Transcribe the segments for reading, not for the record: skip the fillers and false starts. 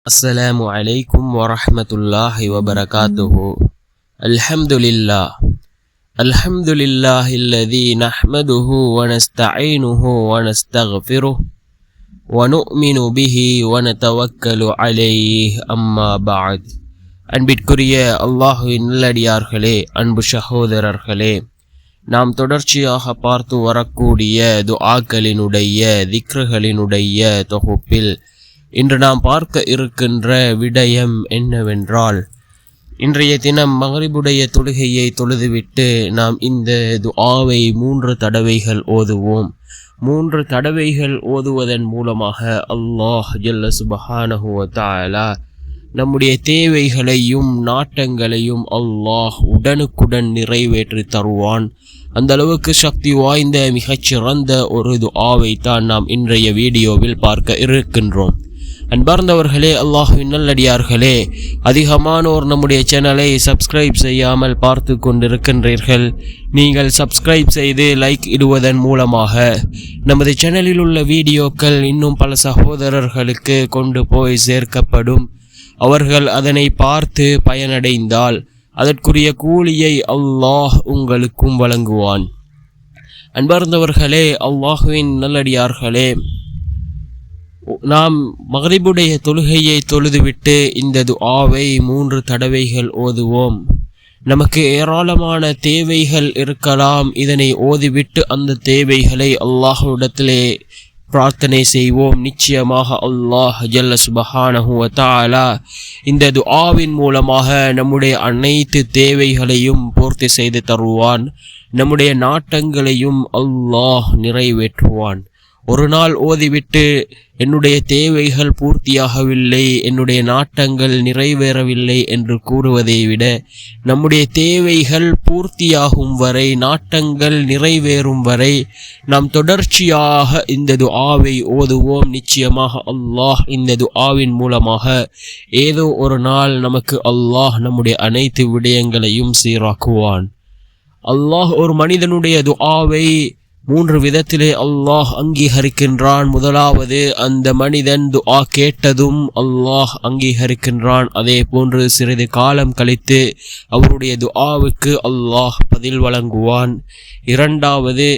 السلام عليكم ورحمة الله وبركاته. الحمد لله الذي نحمده ونستعينه ونستغفره ونؤمن به ونتوكل عليه أما بعد. அன்பிற்குரிய அல்லாஹ்வின் நல்லடியார்களே, அன்பு சகோதரர்களே, நாம் தொடர்ச்சியாக பார்த்து வரக்கூடிய துஆக்களினுடைய திக்ருகளினுடைய தொகுப்பில் இன்று நாம் பார்க்க இருக்கின்ற விடயம் என்னவென்றால், இன்றைய தினம் மக்ரிபுடைய தொழுகையை தொழுதுவிட்டு நாம் இந்த துஆவை 3 தடவைகள் ஓதுவோம். 3 தடவைகள் ஓதுவதன் மூலமாக அல்லாஹ் ஜல்ல சுப்ஹானஹு வ தஆலா நம்முடைய தேவைகளையும் நாட்டங்களையும் அல்லாஹ் உடனுக்குடன் நிறைவேற்றி தருவான். அந்த அளவுக்கு சக்தி வாய்ந்த மிகச்சிறந்த ஒரு துஆவை தான் நாம் இன்றைய வீடியோவில் பார்க்க இருக்கின்றோம். அன்பார்ந்தவர்களே, அல்லாஹ்வின் நல்லடியார்களே, அதிகமானோர் நம்முடைய சேனலை சப்ஸ்கிரைப் செய்யாமல் பார்த்து கொண்டிருக்கின்றீர்கள். நீங்கள் சப்ஸ்கிரைப் செய்து லைக் இடுவதன் மூலமாக நமது சேனலில் உள்ள வீடியோக்கள் இன்னும் பல சகோதரர்களுக்கு கொண்டு போய் சேர்க்கப்படும். அவர்கள் அதனை பார்த்து பயனடைந்தால் அதற்குரிய கூலியை அல்லாஹ் உங்களுக்கும் வழங்குவான். அன்பார்ந்தவர்களே, அல்லாஹ்வின் நல்லடியார்களே, நாம் மக்ரிபுடைய தொழுகையை தொழுதுவிட்டு இந்த துஆவை 3 தடவைகள் ஓதுவோம். நமக்கு ஏராளமான தேவைகள் இருக்கலாம். இதனை ஓதிவிட்டு அந்த தேவைகளை அல்லாஹ்விடத்திலே பிரார்த்தனை செய்வோம். நிச்சயமாக அல்லாஹ் ஜல்ல சுப்ஹானஹு வ தஆலா இந்த துஆவின் மூலமாக நம்முடைய அனைத்து தேவைகளையும் பூர்த்தி செய்து தருவான். நம்முடைய நாட்டங்களையும் அல்லாஹ் நிறைவேற்றுவான். ஒரு நாள் ஓதிவிட்டு என்னுடைய தேவைகள் பூர்த்தியாகவில்லை, என்னுடைய நாட்டங்கள் நிறைவேறவில்லை என்று கூறுவதை விட, நம்முடைய தேவைகள் பூர்த்தியாகும் வரை, நாட்டங்கள் நிறைவேறும் வரை நாம் தொடர்ச்சியாக இந்த துஆவை ஓதுவோம். நிச்சயமாக அல்லாஹ் இந்த துஆவின் மூலமாக ஏதோ ஒரு நாள் நமக்கு அல்லாஹ் நம்முடைய அனைத்து விடயங்களையும் சீராக்குவான். அல்லாஹ் ஒரு மனிதனுடைய துஆவை 3 விதத்திலே அல்லாஹ் அங்கீகரிக்கின்றான். முதலாவது, அந்த மனிதன் துஆ கேட்டதும் அல்லாஹ் அங்கீகரிக்கின்றான். அதே போன்று சிறிது காலம் கழித்து அவருடைய துஆவுக்கு அல்லாஹ் பதில் வழங்குவான். இரண்டாவது,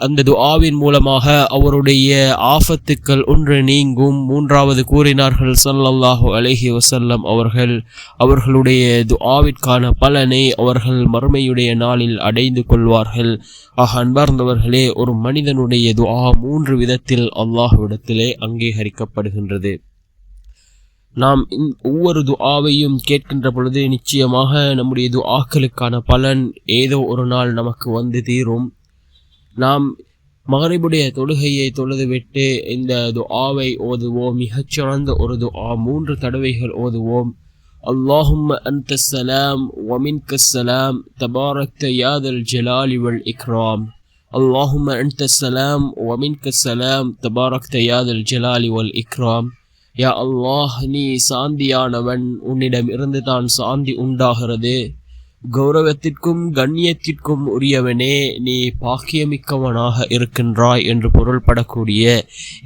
அந்த துஆவின் மூலமாக அவருடைய ஆஃபத்துக்கள் ஒன்று நீங்கும். மூன்றாவது கூறினார்கள் ஸல்லல்லாஹு அலைஹி வஸல்லம் அவர்களுடைய துஆவிற்கான பலனை அவர்கள் மறுமையுடைய நாளில் அடைந்து கொள்வார்கள். அன்பார்ந்தவர்களே, ஒரு மனிதனுடைய துஆ 3 விதத்தில் அல்லாஹ்விடத்திலே அங்கீகரிக்கப்படுகின்றது. நாம் ஒவ்வொரு துஆவையும் கேட்கின்ற பொழுது நிச்சயமாக நம்முடைய துஆக்களுக்கான பலன் ஏதோ ஒரு நாள் நமக்கு வந்து தீரும். நாம் மக்ரிபுடைய தொழுகையை தொழுதுவிட்டு இந்த துஆவை ஓதுவோம். மிகச்சிறந்த ஒரு துஆ. 3 தடவைகள் ஓதுவோம். அல்லாஹும்ம அன்தஸ் ஸலாம் வ மின்கஸ் ஸலாம் தபாரக்த யா தல் ஜலாலி வல் இக்ராம். அல்லாஹும்ம அன்தஸ் ஸலாம் வ மின்கஸ் ஸலாம் தபாரக்த யா தல் ஜலாலி வல் இக்ராம். யா அல்லாஹ், நீ சாந்தியானவன், உன்னிடம் இருந்து தான் சாந்தி உண்டாகிறது. கௌரவத்திற்கும் கண்ணியத்திற்கும் உரியவனே, நீ பாக்கியமிக்கவனாக இருக்கின்றாய் என்று பொருள்படக்கூடிய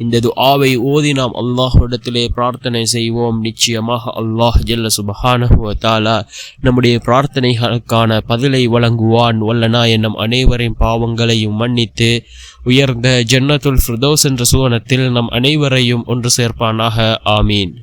இந்த துஆவை ஓதி நாம் அல்லாஹ்விடத்திலே பிரார்த்தனை செய்வோம். நிச்சயமாக அல்லாஹ் ஜல்ல சுப்ஹானஹு வ தஆலா நம்முடைய பிரார்த்தனைகளுக்கான பதிலை வழங்குவான். வல்லனாய் நம் அனைவரின் பாவங்களையும் மன்னித்து உயர்ந்த ஜன்னத்துல் ஃபிர்தௌஸ் என்ற சுவனத்தில் நம் அனைவரையும் ஒன்று சேர்ப்பானாக. ஆமீன்.